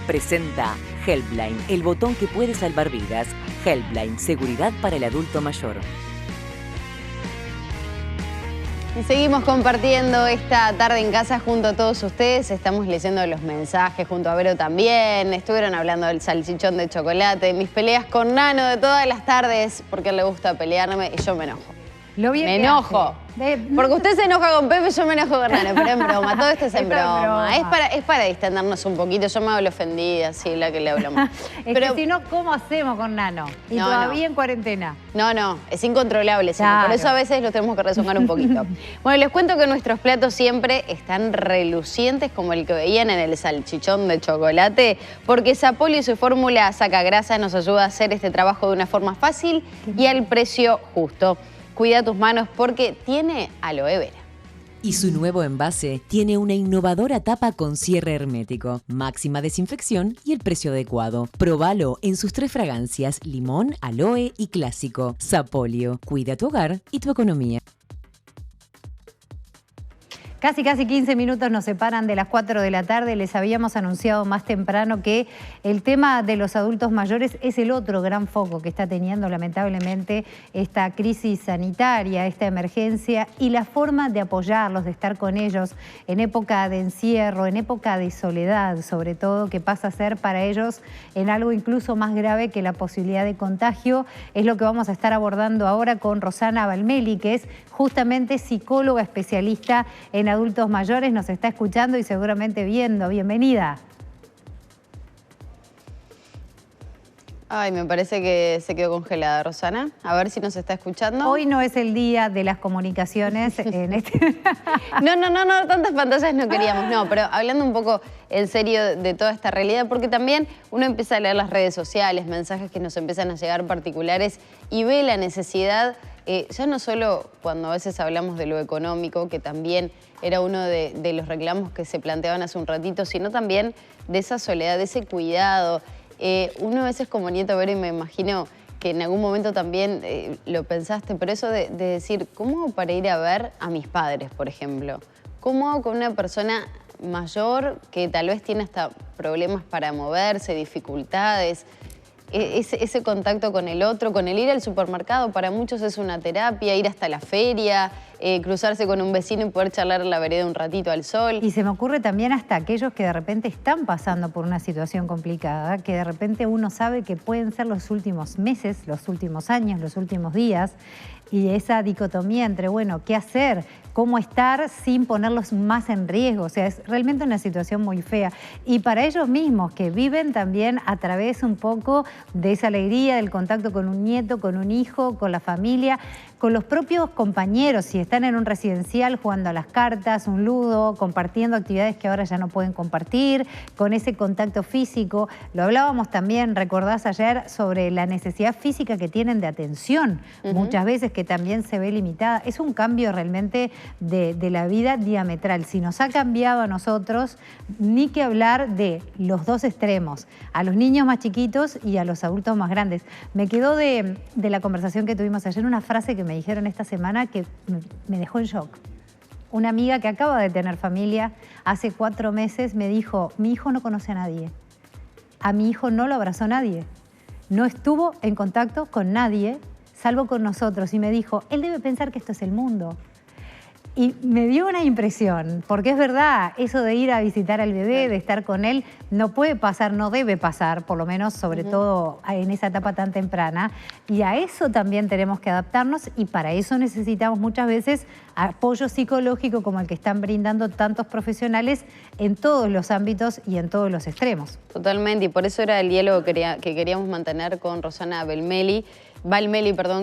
presenta Helpline, el botón que puede salvar vidas. Helpline, seguridad para el adulto mayor. Y seguimos compartiendo esta tarde en casa junto a todos ustedes. Estamos leyendo los mensajes junto a Vero también. Estuvieron hablando del salchichón de chocolate, mis peleas con Nano de todas las tardes, porque a él le gusta pelearme y yo me enojo. Me enojo. Porque usted se enoja con Pepe, yo me enojo con Nano, pero en broma, todo esto es en broma. Es para distendernos un poquito. Yo me hablo ofendida, sí, la que le hablamos. Pero si no, ¿cómo hacemos con Nano? Y todavía en cuarentena. No, es incontrolable, claro. Por eso a veces los tenemos que rezongar un poquito. Bueno, les cuento que nuestros platos siempre están relucientes como el que veían en el salchichón de chocolate, porque Sapolio y su fórmula saca grasa nos ayuda a hacer este trabajo de una forma fácil y al precio justo. Cuida tus manos porque tiene aloe vera. Y su nuevo envase tiene una innovadora tapa con cierre hermético, máxima desinfección y el precio adecuado. Probalo en sus 3 fragancias, limón, aloe y clásico. Sapolio, cuida tu hogar y tu economía. Casi 15 minutos nos separan de las 4 de la tarde. Les habíamos anunciado más temprano que el tema de los adultos mayores es el otro gran foco que está teniendo lamentablemente esta crisis sanitaria, esta emergencia y la forma de apoyarlos, de estar con ellos en época de encierro, en época de soledad, sobre todo, que pasa a ser para ellos en algo incluso más grave que la posibilidad de contagio. Es lo que vamos a estar abordando ahora con Rosana Balmelli, que es justamente psicóloga especialista en adultos mayores, nos está escuchando y seguramente viendo. Bienvenida. Ay, me parece que se quedó congelada, Rosana. A ver si nos está escuchando. Hoy no es el día de las comunicaciones en este... No, tantas pantallas no queríamos. No, pero hablando un poco en serio de toda esta realidad, porque también uno empieza a leer las redes sociales, mensajes que nos empiezan a llegar particulares y ve la necesidad, ya no solo cuando a veces hablamos de lo económico, que también era uno de los reclamos que se planteaban hace un ratito, sino también de esa soledad, de ese cuidado. Uno a veces como nieto Vero, y me imagino que en algún momento también lo pensaste, pero eso de decir, ¿cómo hago para ir a ver a mis padres, por ejemplo? ¿Cómo hago con una persona mayor que tal vez tiene hasta problemas para moverse, dificultades? Ese contacto con el otro, con el ir al supermercado, para muchos es una terapia, ir hasta la feria, cruzarse con un vecino y poder charlar en la vereda un ratito al sol. Y se me ocurre también hasta aquellos que de repente están pasando por una situación complicada, que de repente uno sabe que pueden ser los últimos meses, los últimos años, los últimos días, y esa dicotomía entre, bueno, ¿qué hacer? ¿Cómo estar sin ponerlos más en riesgo? O sea, es realmente una situación muy fea. Y para ellos mismos, que viven también a través un poco de esa alegría, del contacto con un nieto, con un hijo, con la familia, con los propios compañeros, si están en un residencial jugando a las cartas, un ludo, compartiendo actividades que ahora ya no pueden compartir, con ese contacto físico. Lo hablábamos también, recordás ayer, sobre la necesidad física que tienen de atención, muchas veces que también se ve limitada. Es un cambio realmente de la vida diametral. Si nos ha cambiado a nosotros, ni que hablar de los dos extremos, a los niños más chiquitos y a los adultos más grandes. Me quedó de la conversación que tuvimos ayer una frase que me dijeron esta semana que me dejó en shock. Una amiga que acaba de tener familia, hace 4 meses me dijo, mi hijo no conoce a nadie. A mi hijo no lo abrazó nadie. No estuvo en contacto con nadie, salvo con nosotros. Y me dijo, él debe pensar que esto es el mundo. Y me dio una impresión, porque es verdad, eso de ir a visitar al bebé, de estar con él, no puede pasar, no debe pasar, por lo menos, sobre todo en esa etapa tan temprana. Y a eso también tenemos que adaptarnos y para eso necesitamos muchas veces apoyo psicológico como el que están brindando tantos profesionales en todos los ámbitos y en todos los extremos. Totalmente, y por eso era el diálogo que queríamos mantener con Rosana Balmelli,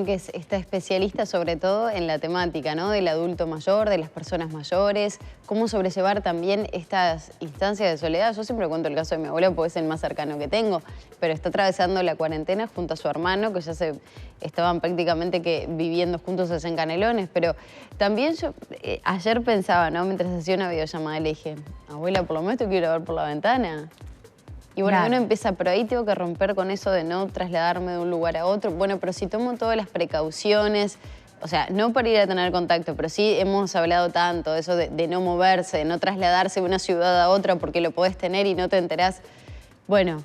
que es esta especialista sobre todo en la temática, ¿no? Del adulto mayor, de las personas mayores, cómo sobrellevar también estas instancias de soledad. Yo siempre cuento el caso de mi abuela porque es el más cercano que tengo, pero está atravesando la cuarentena junto a su hermano, que ya estaban prácticamente viviendo juntos allá en Canelones, pero también yo ayer pensaba, ¿no? Mientras hacía una videollamada le dije, abuela, por lo menos te quiero ver por la ventana. Y bueno, uno empieza, pero ahí tengo que romper con eso de no trasladarme de un lugar a otro. Bueno, pero si tomo todas las precauciones, o sea, no para ir a tener contacto, pero sí hemos hablado tanto de eso de no moverse, de no trasladarse de una ciudad a otra porque lo podés tener y no te enterás. Bueno,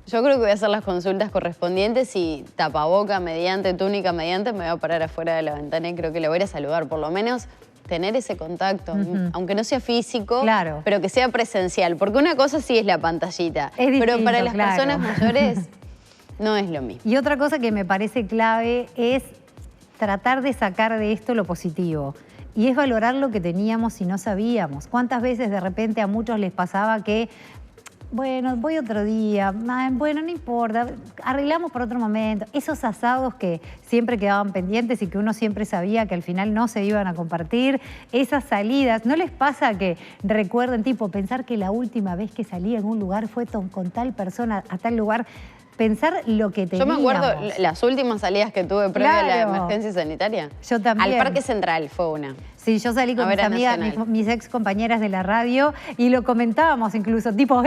yo creo que voy a hacer las consultas correspondientes y tapaboca mediante, túnica mediante, me voy a parar afuera de la ventana y creo que le voy a ir a saludar. Por lo menos tener ese contacto, aunque no sea físico, claro, pero que sea presencial. Porque una cosa sí es la pantallita, es distinto, pero para las claro, personas mayores no es lo mismo. Y otra cosa que me parece clave es tratar de sacar de esto lo positivo. Y es valorar lo que teníamos y no sabíamos. ¿Cuántas veces de repente a muchos les pasaba que, bueno, voy otro día, bueno, no importa, arreglamos por otro momento? Esos asados que siempre quedaban pendientes y que uno siempre sabía que al final no se iban a compartir, esas salidas, ¿no les pasa que recuerden, tipo, pensar que la última vez que salí en un lugar fue con tal persona a tal lugar? Pensar lo que teníamos. Yo me acuerdo las últimas salidas que tuve previo a la Claro. emergencia sanitaria. Yo también. Al Parque Central fue una. Sí, yo salí con A mis ver, a amigas, Nacional. mis ex compañeras de la radio y lo comentábamos incluso, tipo,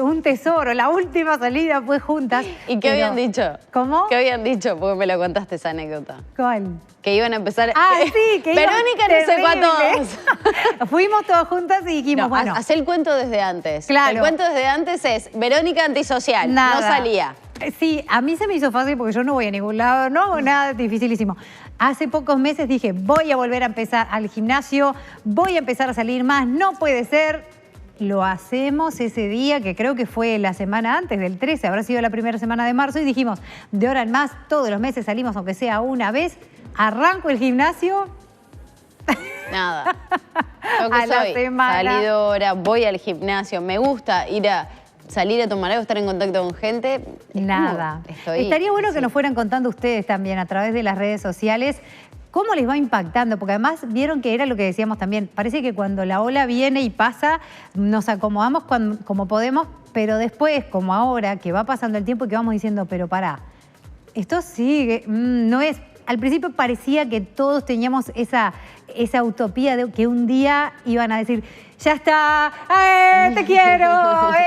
un tesoro, la última salida fue juntas. ¿Y qué habían dicho? ¿Cómo? ¿Qué habían dicho? Porque me lo contaste esa anécdota. ¿Cuál? Que iban a empezar... Ah, sí, que iba Verónica no sé terrible. cuántos. Fuimos todas juntas y dijimos, No, bueno, hacé el cuento desde antes. Claro. El cuento desde antes es Verónica antisocial, nada. no salía. Sí, a mí se me hizo fácil porque yo no voy a ningún lado, no hago nada dificilísimo. Hace pocos meses dije, voy a volver a empezar al gimnasio, voy a empezar a salir más, no puede ser. Lo hacemos ese día, que creo que fue la semana antes del 13, habrá sido la primera semana de marzo, y dijimos, de ahora en más, todos los meses salimos, aunque sea una vez, arranco el gimnasio. Nada. Yo que A la soy semana. salidora, voy al gimnasio, me gusta salir a tomar algo, estar en contacto con gente. Es Nada. como estoy Estaría bueno así. que nos fueran contando ustedes también a través de las redes sociales cómo les va impactando, porque además vieron que era lo que decíamos también, parece que cuando la ola viene y pasa, nos acomodamos como podemos, pero después, como ahora, que va pasando el tiempo y que vamos diciendo, pero pará, esto sigue, no es... Al principio parecía que todos teníamos esa utopía de que un día iban a decir, ya está, te quiero,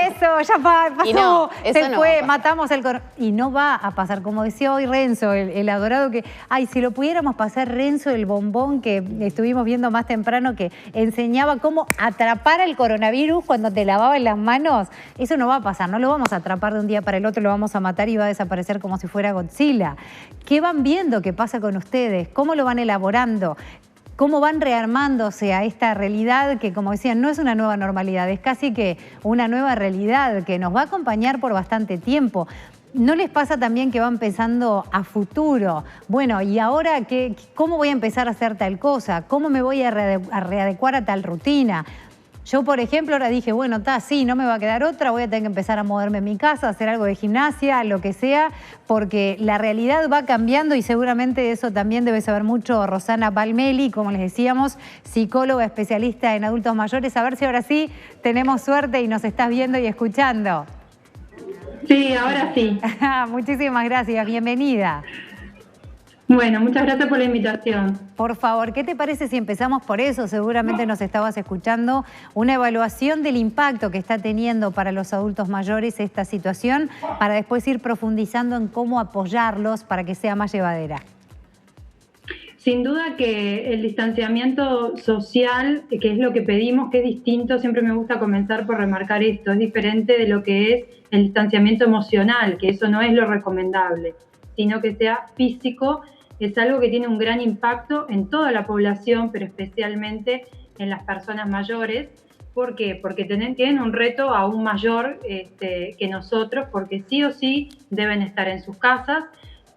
eso, ya pasó, Y no, eso se no fue, va a pasar. matamos el coronavirus. Y no va a pasar, como decía hoy Renzo, el adorado, que, ay, si lo pudiéramos pasar, Renzo, el bombón que estuvimos viendo más temprano, que enseñaba cómo atrapar el coronavirus cuando te lavaban las manos, eso no va a pasar, no lo vamos a atrapar de un día para el otro, lo vamos a matar y va a desaparecer como si fuera Godzilla. ¿Qué van viendo que pasa con ustedes? ¿Cómo lo van elaborando? ¿Cómo van rearmándose a esta realidad que, como decían, no es una nueva normalidad, es casi que una nueva realidad que nos va a acompañar por bastante tiempo? ¿No les pasa también que van pensando a futuro? Bueno, ¿y ahora cómo voy a empezar a hacer tal cosa? ¿Cómo me voy a readecuar a tal rutina? Yo, por ejemplo, ahora dije, bueno, sí, no me va a quedar otra, voy a tener que empezar a moverme en mi casa, hacer algo de gimnasia, lo que sea, porque la realidad va cambiando y seguramente de eso también debe saber mucho Rosana Balmelli, como les decíamos, psicóloga especialista en adultos mayores. A ver si ahora sí tenemos suerte y nos estás viendo y escuchando. Sí, ahora sí. Muchísimas gracias, bienvenida. Bueno, muchas gracias por la invitación. Por favor, ¿qué te parece si empezamos por eso? Seguramente nos estabas escuchando, una evaluación del impacto que está teniendo para los adultos mayores esta situación, para después ir profundizando en cómo apoyarlos para que sea más llevadera. Sin duda que el distanciamiento social, que es lo que pedimos, que es distinto, siempre me gusta comenzar por remarcar esto, es diferente de lo que es el distanciamiento emocional, que eso no es lo recomendable, sino que sea físico. Es algo que tiene un gran impacto en toda la población, pero especialmente en las personas mayores. ¿Por qué? Porque tienen un reto aún mayor que nosotros, porque sí o sí deben estar en sus casas.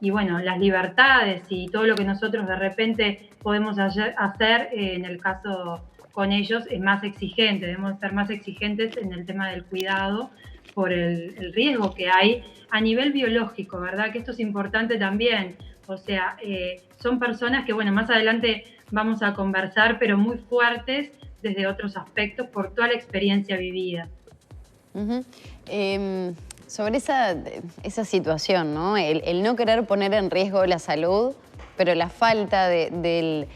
Y bueno, las libertades y todo lo que nosotros de repente podemos hacer en el caso con ellos es más exigente. Debemos ser más exigentes en el tema del cuidado por el riesgo que hay a nivel biológico, ¿verdad? Que esto es importante también. O sea, son personas que, bueno, más adelante vamos a conversar, pero muy fuertes desde otros aspectos por toda la experiencia vivida. Sobre esa situación, ¿no? El no querer poner en riesgo la salud, pero la falta del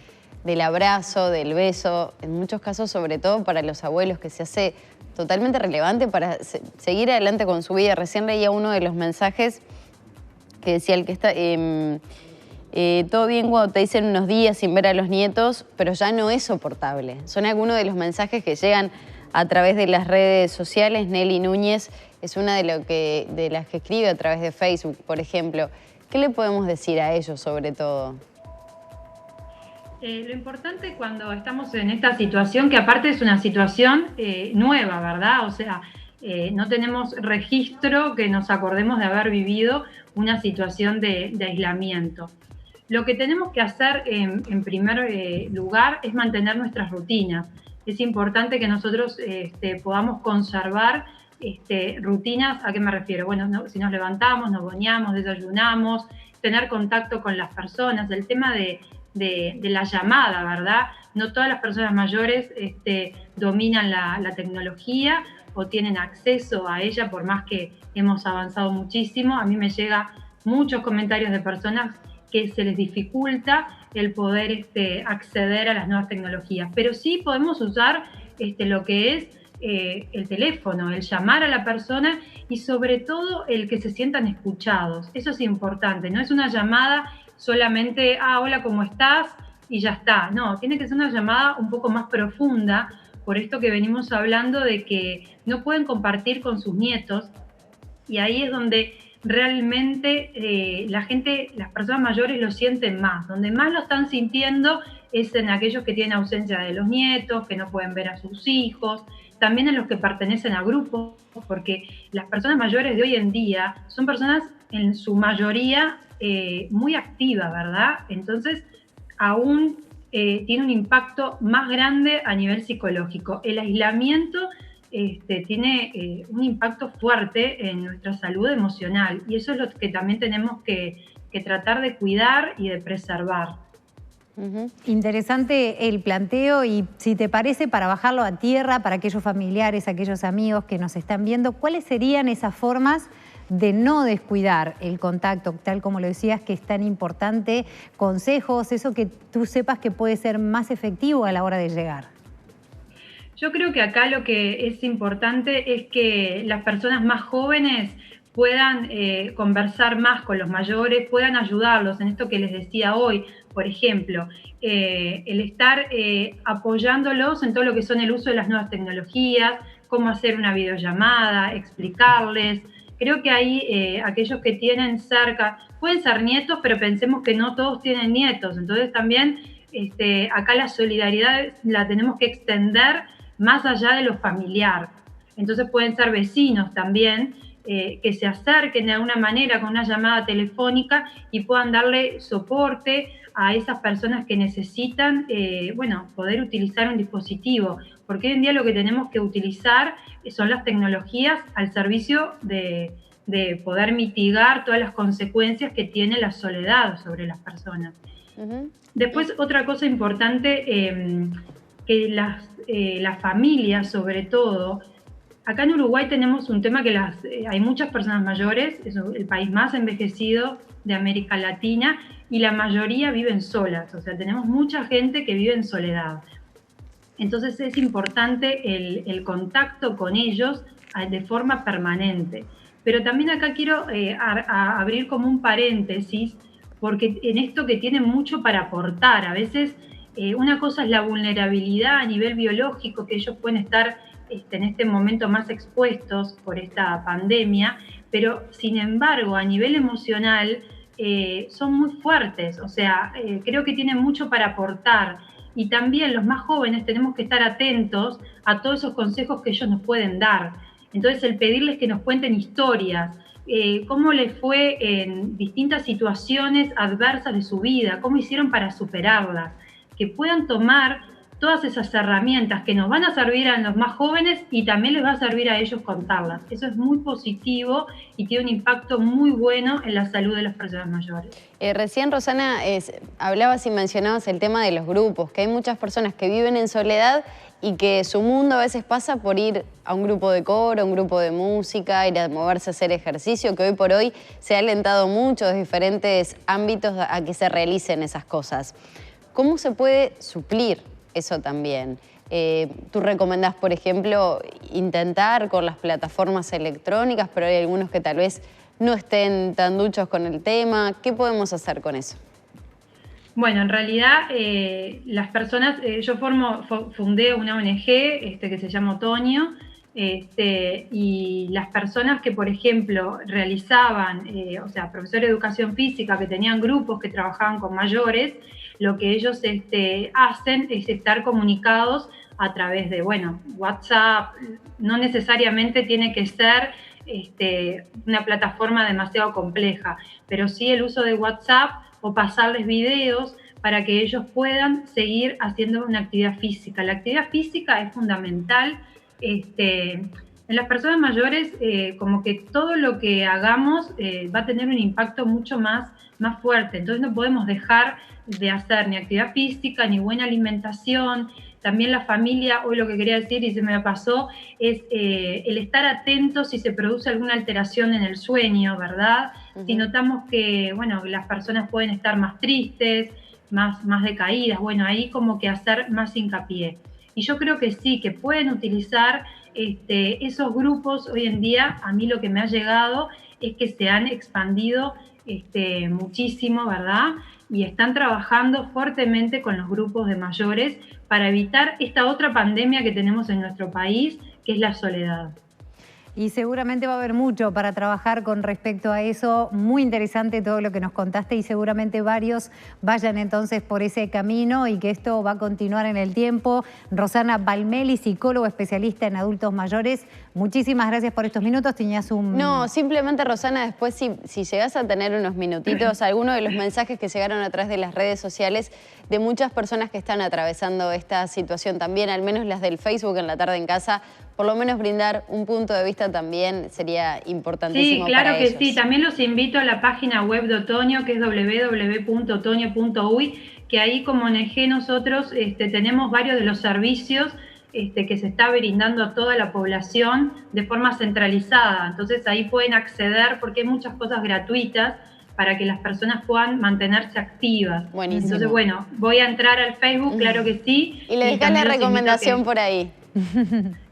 abrazo, del beso, en muchos casos, sobre todo para los abuelos, que se hace totalmente relevante para seguir adelante con su vida. Recién leía uno de los mensajes que decía el que está... todo bien cuando te dicen unos días sin ver a los nietos, pero ya no es soportable. Son algunos de los mensajes que llegan a través de las redes sociales. Nelly Núñez es una de las que escribe a través de Facebook, por ejemplo. ¿Qué le podemos decir a ellos sobre todo? Lo importante cuando estamos en esta situación, que aparte es una situación nueva, ¿verdad? O sea, no tenemos registro que nos acordemos de haber vivido una situación de aislamiento. Lo que tenemos que hacer en primer lugar es mantener nuestras rutinas. Es importante que nosotros podamos conservar rutinas. ¿A qué me refiero? Bueno, si nos levantamos, nos bañamos, desayunamos, tener contacto con las personas, el tema de la llamada, ¿verdad? No todas las personas mayores dominan la tecnología o tienen acceso a ella, por más que hemos avanzado muchísimo. A mí me llegan muchos comentarios de personas que se les dificulta el poder acceder a las nuevas tecnologías. Pero sí podemos usar lo que es el teléfono, el llamar a la persona y sobre todo el que se sientan escuchados. Eso es importante, no es una llamada solamente, hola, ¿cómo estás? Y ya está. No, tiene que ser una llamada un poco más profunda, por esto que venimos hablando de que no pueden compartir con sus nietos, y ahí es donde realmente las personas mayores lo sienten más. Donde más lo están sintiendo es en aquellos que tienen ausencia de los nietos, que no pueden ver a sus hijos, también en los que pertenecen a grupos, porque las personas mayores de hoy en día son personas en su mayoría muy activas, ¿verdad? Entonces, aún tiene un impacto más grande a nivel psicológico. El aislamiento tiene un impacto fuerte en nuestra salud emocional, y eso es lo que también tenemos que tratar de cuidar y de preservar. Interesante el planteo, y si te parece, para bajarlo a tierra, para aquellos familiares, aquellos amigos que nos están viendo, ¿cuáles serían esas formas de no descuidar el contacto, tal como lo decías, que es tan importante? Consejos, eso que tú sepas que puede ser más efectivo a la hora de llegar. Yo creo que acá lo que es importante es que las personas más jóvenes puedan conversar más con los mayores, puedan ayudarlos en esto que les decía hoy. Por ejemplo, el estar apoyándolos en todo lo que son el uso de las nuevas tecnologías, cómo hacer una videollamada, explicarles. Creo que hay aquellos que tienen cerca, pueden ser nietos, pero pensemos que no todos tienen nietos. Entonces también acá la solidaridad la tenemos que extender más allá de lo familiar. Entonces pueden ser vecinos también, que se acerquen de alguna manera con una llamada telefónica y puedan darle soporte a esas personas que necesitan, poder utilizar un dispositivo. Porque hoy en día lo que tenemos que utilizar son las tecnologías al servicio de poder mitigar todas las consecuencias que tiene la soledad sobre las personas. Después, otra cosa importante, que las familias, sobre todo, acá en Uruguay tenemos un tema que hay muchas personas mayores, es el país más envejecido de América Latina, y la mayoría viven solas, o sea, tenemos mucha gente que vive en soledad. Entonces es importante el contacto con ellos de forma permanente. Pero también acá quiero abrir como un paréntesis, porque en esto que tienen mucho para aportar, a veces una cosa es la vulnerabilidad a nivel biológico, que ellos pueden estar en este momento más expuestos por esta pandemia, pero sin embargo a nivel emocional son muy fuertes, o sea, creo que tienen mucho para aportar, y también los más jóvenes tenemos que estar atentos a todos esos consejos que ellos nos pueden dar. Entonces el pedirles que nos cuenten historias, cómo les fue en distintas situaciones adversas de su vida, cómo hicieron para superarlas, que puedan tomar todas esas herramientas que nos van a servir a los más jóvenes y también les va a servir a ellos contarlas. Eso es muy positivo y tiene un impacto muy bueno en la salud de las personas mayores. Recién, Rosana, hablabas y mencionabas el tema de los grupos, que hay muchas personas que viven en soledad y que su mundo a veces pasa por ir a un grupo de coro, a un grupo de música, ir a moverse a hacer ejercicio, que hoy por hoy se ha alentado mucho desde diferentes ámbitos a que se realicen esas cosas. ¿Cómo se puede suplir eso también? Tú recomendás, por ejemplo, intentar con las plataformas electrónicas, pero hay algunos que tal vez no estén tan duchos con el tema. ¿Qué podemos hacer con eso? Bueno, en realidad las personas, yo fundé una ONG que se llama Otoño, y las personas que, por ejemplo, realizaban, o sea, profesores de educación física que tenían grupos que trabajaban con mayores, lo que ellos hacen es estar comunicados a través de, bueno, WhatsApp. No necesariamente tiene que ser una plataforma demasiado compleja, pero sí el uso de WhatsApp o pasarles videos para que ellos puedan seguir haciendo una actividad física. La actividad física es fundamental. En las personas mayores, como que todo lo que hagamos va a tener un impacto mucho más fuerte. Entonces no podemos dejar de hacer ni actividad física, ni buena alimentación. También la familia, hoy lo que quería decir y se me pasó, es el estar atentos si se produce alguna alteración en el sueño, ¿verdad? Si notamos que, bueno, las personas pueden estar más tristes, más decaídas, bueno, ahí como que hacer más hincapié. Y yo creo que sí, que pueden utilizar esos grupos. Hoy en día, a mí lo que me ha llegado es que se han expandido muchísimo, ¿verdad? Y están trabajando fuertemente con los grupos de mayores para evitar esta otra pandemia que tenemos en nuestro país, que es la soledad. Y seguramente va a haber mucho para trabajar con respecto a eso. Muy interesante todo lo que nos contaste y seguramente varios vayan entonces por ese camino y que esto va a continuar en el tiempo. Rosana Valmeli, psicóloga especialista en adultos mayores, muchísimas gracias por estos minutos. Tenías un... No, simplemente, Rosana, después si llegás a tener unos minutitos, algunos de los mensajes que llegaron a través de las redes sociales de muchas personas que están atravesando esta situación también, al menos las del Facebook en la tarde en casa, por lo menos brindar un punto de vista también sería importantísimo. Sí, claro para que ellos. sí. También los invito a la página web de Otoño, que es www.otoño.uy, que ahí como ONG nosotros tenemos varios de los servicios que se está brindando a toda la población de forma centralizada. Entonces ahí pueden acceder porque hay muchas cosas gratuitas para que las personas puedan mantenerse activas. Buenísimo. Entonces, bueno, voy a entrar al Facebook, claro que sí. Y le dejás la recomendación por ahí.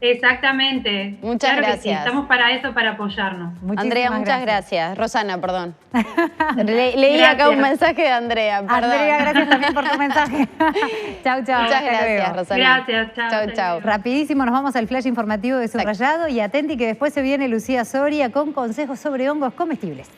Exactamente. Muchas gracias. Sí. Estamos para eso, para apoyarnos. Andrea, muchas gracias. Rosana, perdón. Leí acá un mensaje de Andrea, perdón. Andrea, gracias también por tu mensaje. Chau, chau. Muchas gracias, Rosana. Gracias, chau. Chau. Rapidísimo, nos vamos al flash informativo de Subrayado y atenti que después se viene Lucía Soria con consejos sobre hongos comestibles.